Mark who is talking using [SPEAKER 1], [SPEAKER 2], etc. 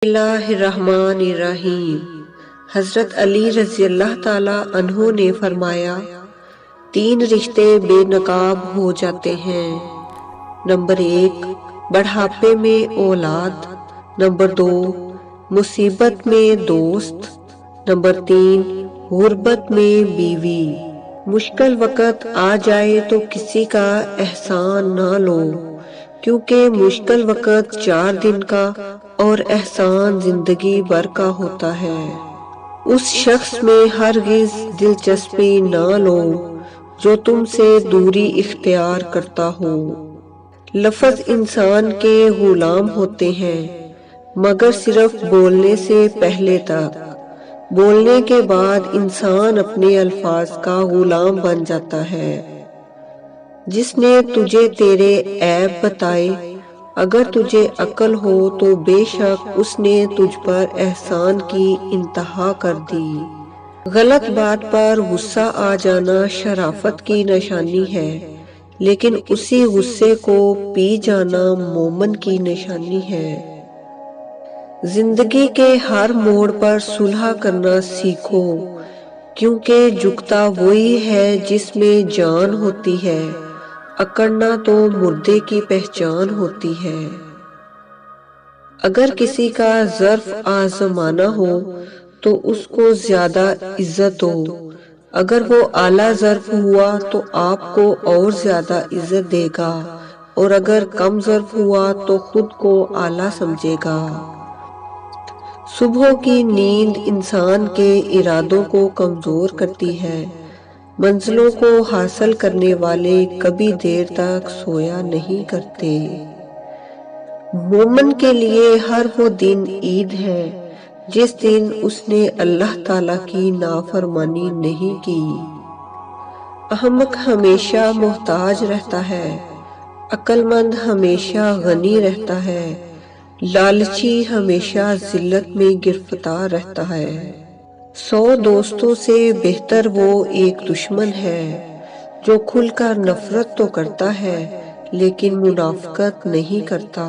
[SPEAKER 1] اللہ الرحمن الرحیم۔ حضرت علی رضی اللہ تعالیٰ عنہ نے فرمایا، 3 رشتے بے نقاب ہو جاتے ہیں۔ نمبر 1، بڑھاپے میں اولاد۔ نمبر 2، مصیبت میں دوست۔ نمبر 3، غربت میں بیوی۔ مشکل وقت آ جائے تو کسی کا احسان نہ لو، کیونکہ مشکل وقت 4 دن کا اور احسان زندگی بھر کا ہوتا ہے۔ اس شخص میں ہرگز دلچسپی نہ لو جو تم سے دوری اختیار کرتا ہو۔ لفظ انسان کے غلام ہوتے ہیں، مگر صرف بولنے سے پہلے تک۔ بولنے کے بعد انسان اپنے الفاظ کا غلام بن جاتا ہے۔ جس نے تجھے تیرے عیب بتائے، اگر تجھے عقل ہو تو بے شک اس نے تجھ پر احسان کی انتہا کر دی۔ غلط بات پر غصہ آ جانا شرافت کی نشانی ہے، لیکن اسی غصے کو پی جانا مومن کی نشانی ہے۔ زندگی کے ہر موڑ پر صلح کرنا سیکھو، کیونکہ جھکتا وہی ہے جس میں جان ہوتی ہے، اکڑنا تو مردے کی پہچان ہوتی ہے۔ اگر کسی کا ظرف آزمانا ہو تو اس کو زیادہ عزت دو، اگر وہ اعلیٰ ظرف ہوا تو آپ کو اور زیادہ عزت دے گا، اور اگر کم ظرف ہوا تو خود کو اعلیٰ سمجھے گا۔ صبح کی نیند انسان کے ارادوں کو کمزور کرتی ہے۔ منزلوں کو حاصل کرنے والے کبھی دیر تک سویا نہیں کرتے۔ مومن کے لیے ہر وہ دن عید ہے جس دن اس نے اللہ تعالیٰ کی نافرمانی نہیں کی۔ احمق ہمیشہ محتاج رہتا ہے، عقل مند ہمیشہ غنی رہتا ہے، لالچی ہمیشہ ذلت میں گرفتار رہتا ہے۔ 100 دوستوں سے بہتر وہ ایک دشمن ہے جو کھل کر نفرت تو کرتا ہے لیکن منافقت نہیں کرتا۔